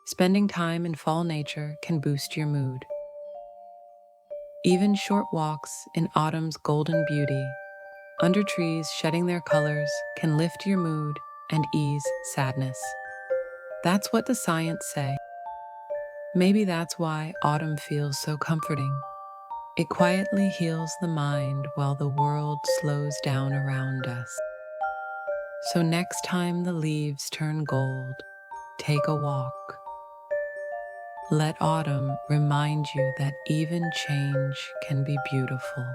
Spending time in fall nature can boost your mood. Even short walks in autumn's golden beauty, under trees shedding their colors, can lift your mood and ease sadness. That's what the science say. Maybe that's why autumn feels so comforting. It quietly heals the mind while the world slows down around us. So next time the leaves turn gold, take a walk. Let autumn remind you that even change can be beautiful.